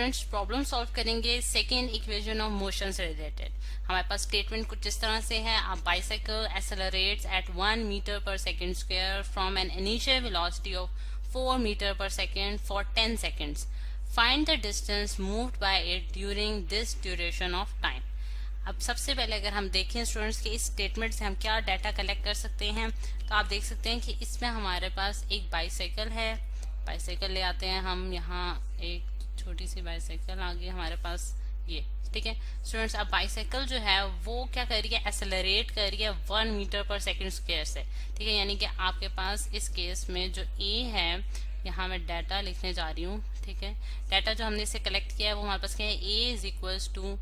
Students problem solve करेंगे second equation of motion से related. हमारे पास स्टेटमेंट कुछ इस तरह से है, a bicycle accelerates at 1 metre per second square from an initial velocity of 4 metre per second for 10 seconds. Find the distance moved by it during this duration of time. अब सबसे पहले अगर हम देखें स्टूडेंट्स के इस स्टेटमेंट से हम क्या डाटा कलेक्ट कर सकते हैं, तो आप देख सकते हैं कि इसमें हमारे पास एक बाइसाइकिल है। बाइसाइकिल ले आते हैं हम, यहाँ एक छोटी सी बाइसाइकिल आ गई हमारे पास, ये ठीक है स्टूडेंट्स। अब बाइसाइकिल जो है वो क्या कर रही है, एक्सेलरेट कर रही है 1 मीटर पर सेकेंड स्क्वायर से, ठीक है। यानी कि आपके पास इस केस में जो ए है, यहाँ मैं डाटा लिखने जा रही हूँ, ठीक है। डाटा जो हमने इसे कलेक्ट किया है वो हमारे पास क्या है, ए इज इक्वल्स टू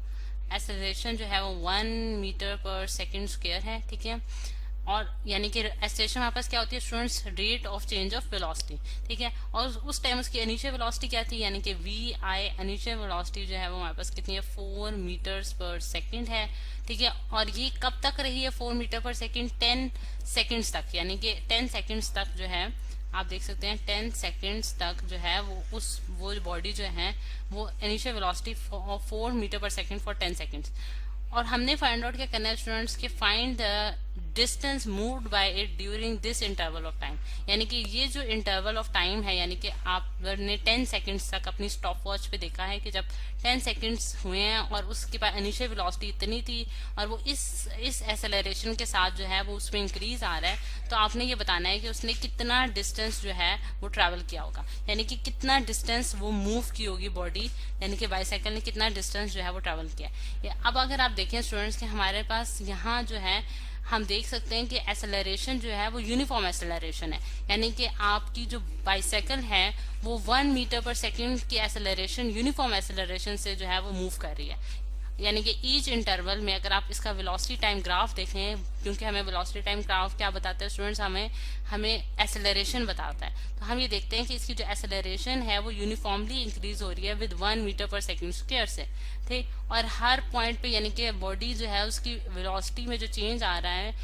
एक्सेलरेशन जो है वो 1 मीटर पर सेकेंड स्क्वायर है, ठीक है। और यानी कि एक्सेलरेशन हमारे पास क्या होती है students, rate of change of velocity, ठीक है। और उस टाइम उसकी इनिशियल वेलोसिटी क्या थी, यानी कि वी आई इनिशियल वेलोसिटी जो है वो हमारे पास कितनी है, 4 मीटर्स पर सेकेंड है, ठीक है। और ये कब तक रही है 4 मीटर पर सेकेंड, 10 सेकेंड्स तक, यानी कि 10 सेकेंड्स तक जो है आप देख सकते हैं 10 सेकेंड्स तक जो है वो बॉडी जो है वो initial velocity 4 metre per second for 10 seconds. और हमने फाइंड आउट क्या करना है स्टूडेंट्स कि find the distance moved by it during this interval of time. यानी कि ये जो इंटरवल ऑफ टाइम है, यानी कि आपने 10 सेकेंड्स तक अपनी स्टॉप वॉच पे देखा है कि जब 10 सेकेंड्स हुए हैं और उसके बाद इनिशियल वेलोसिटी इतनी थी और वो इस एक्सेलरेशन के साथ जो है वो उसमें इंक्रीज आ रहा है, तो आपने ये बताना है कि उसने कितना डिस्टेंस जो है वो ट्रैवल किया होगा, यानी कि कितना डिस्टेंस वो मूव की होगी बॉडी, यानी कि बाइसाइकिल ने कितना डिस्टेंस जो है वो ट्रैवल किया। अब अगर आप देखें स्टूडेंट्स कि हमारे पास यहाँ जो है हम देख सकते हैं कि एक्सेलरेशन जो है वो यूनिफॉर्म एक्सेलरेशन है, यानी कि आपकी जो बाइसाइकिल है वो 1 मीटर पर सेकेंड की एक्सेलरेशन यूनिफॉर्म एक्सेलरेशन से जो है वो मूव कर रही है। यानी कि ईच इंटरवल में अगर आप इसका वेलोसिटी टाइम ग्राफ देखें, क्योंकि हमें वेलोसिटी टाइम ग्राफ क्या बताता है स्टूडेंट्स, हमें एक्सेलरेशन बताता है। तो हम ये देखते हैं कि इसकी जो एक्सेलरेशन है वो यूनिफॉर्मली इंक्रीज हो रही है with 1 metre per second square से, ठीक। और हर पॉइंट पे यानी कि बॉडी जो है उसकी वेलोसिटी में जो चेंज आ रहा है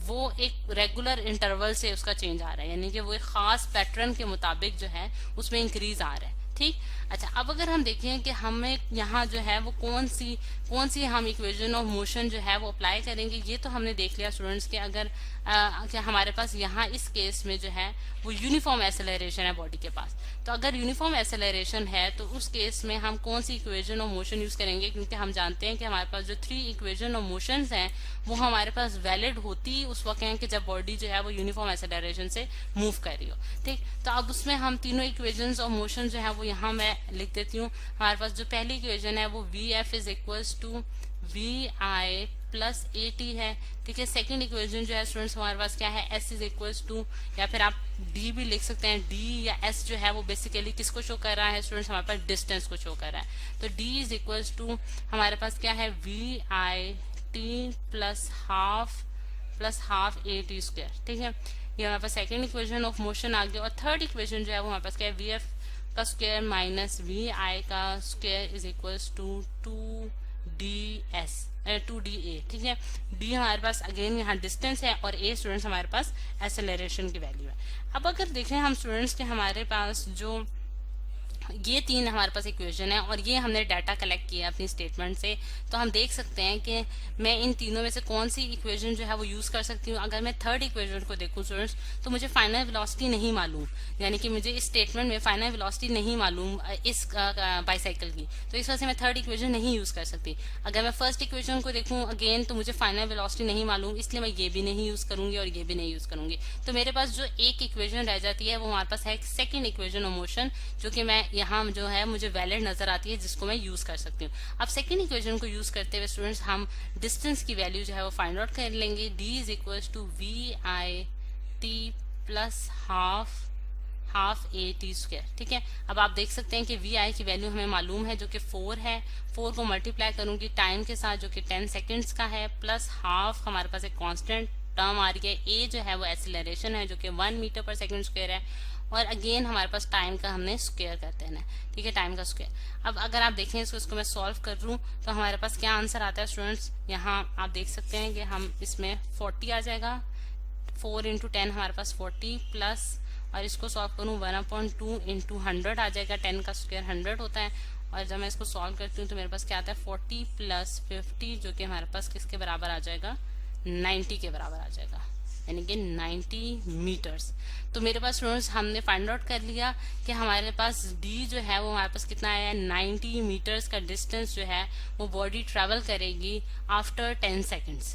वो एक रेगुलर इंटरवल से उसका चेंज आ रहा है, यानी कि वो एक खास पैटर्न के मुताबिक जो है उसमें इंक्रीज आ रहा है, ठीक। अच्छा, अब अगर हम देखें कि हमें यहाँ जो है वो कौन सी हम इक्वेशन ऑफ मोशन जो है वो अप्लाई करेंगे, ये तो हमने देख लिया स्टूडेंट्स कि अगर कि हमारे पास यहाँ इस केस में जो है वो यूनिफॉर्म एक्सेलरेशन है बॉडी के पास। तो अगर यूनिफॉर्म एक्सेलरेशन है तो उस केस में हम कौन सी इक्वेशन ऑफ मोशन यूज करेंगे, क्योंकि हम जानते हैं कि हमारे पास जो 3 इक्वेशन ऑफ मोशन हैं वो हमारे पास वैलिड होती उस वक्त हैं कि जब बॉडी जो है वो यूनिफॉर्म एक्सेलरेशन से मूव कर रही हो, ठीक। तो अब उसमें हम तीनों इक्वेशन ऑफ मोशन जो है वो यहाँ मैं लिख देती हूँ। हमारे पास जो पहली इक्वेशन है वो V F is equals to V I plus A T है, ठीक है। सेकेंड इक्वेशन जो है स्टूडेंट्स हमारे पास क्या है, एस इज इक्वल्स टू, या फिर आप डी भी लिख सकते हैं, डी या एस जो है वो बेसिकली किसको शो कर रहा है स्टूडेंट्स, हमारे पास डिस्टेंस को शो कर रहा है। तो डी इज इक्वल्स टू हमारे पास क्या है, V I T plus half A T square, ठीक है। ये हमारे पास सेकेंड इक्वेशन ऑफ मोशन आ गया। और थर्ड इक्वेशन जो है वो हमारे पास क्या है, वी एफ का स्क्वायर माइनस वी आई का स्क्वायर इज इक्वल्स टू 2डी ए, ठीक है। डी हमारे पास अगेन यहाँ डिस्टेंस है और ए स्टूडेंट्स हमारे पास एक्सेलरेशन की वैल्यू है। अब अगर देखें हम स्टूडेंट्स के हमारे पास जो ये 3 हमारे पास इक्वेशन है और ये हमने डाटा कलेक्ट किया अपनी स्टेटमेंट से, तो हम देख सकते हैं कि मैं इन तीनों में से कौन सी इक्वेशन जो है वो यूज कर सकती हूँ। अगर मैं थर्ड इक्वेशन को देखूँ स्टूडेंट्स तो मुझे फाइनल वेलोसिटी नहीं मालूम, यानी कि मुझे इस स्टेटमेंट में फाइनल वेलोसिटी नहीं मालूम इस बाइसाइकिल की, तो इस वजह से मैं थर्ड इक्वेशन नहीं यूज कर सकती। अगर मैं फर्स्ट इक्वेशन को देखूँ अगेन तो मुझे फाइनल वेलोसिटी नहीं मालूम, इसलिए मैं ये भी नहीं यूज करूंगी और ये भी नहीं यूज करूंगी। तो मेरे पास जो एक इक्वेशन रह जाती है वो हमारे पास है सेकेंड इक्वेशन ऑफ मोशन, जो कि मैं यहाँ जो है मुझे वैलिड नजर आती है, जिसको मैं यूज कर सकती हूँ। अब सेकेंड इक्वेशन को यूज करते हुए स्टूडेंट्स हम डिस्टेंस की वैल्यू जो है वो फाइंड आउट कर लेंगे। D is equals to V I T plus half A T square, ठीक है। अब आप देख सकते हैं कि वी आई की वैल्यू हमें मालूम है जो कि 4 है, 4 को मल्टीप्लाई करूंगी टाइम के साथ जो कि 10 सेकेंड्स का है, प्लस हाफ हमारे पास एक कांस्टेंट टर्म आ रही है, ए जो है वो एक्सेलरेशन है जो कि 1 मीटर पर सेकेंड स्क्वायर है, और अगेन हमारे पास टाइम का हमने स्क्वायर करते हैं, ठीक है, टाइम का स्क्वायर। अब अगर आप देखें इसको मैं सॉल्व कर लूँ तो हमारे पास क्या आंसर आता है स्टूडेंट्स, यहाँ आप देख सकते हैं कि हम इसमें 40 आ जाएगा, 4 इंटू 10 हमारे पास 40 प्लस, और इसको सॉल्व करूँ 1/2 इंटू 100 आ जाएगा, 10 का स्क्वायर 100 होता है, और जब मैं इसको सॉल्व करती हूँ तो मेरे पास क्या आता है 40 + 50 जो कि हमारे पास किसके बराबर आ जाएगा 90 के बराबर आ जाएगा, यानी कि 90 मीटर्स। तो मेरे पास स्टूडेंट्स हमने फाइंड आउट कर लिया कि हमारे पास डी जो है वो हमारे पास कितना आया है 90 मीटर्स का डिस्टेंस जो है वो बॉडी ट्रेवल करेगी आफ्टर 10 सेकेंड्स।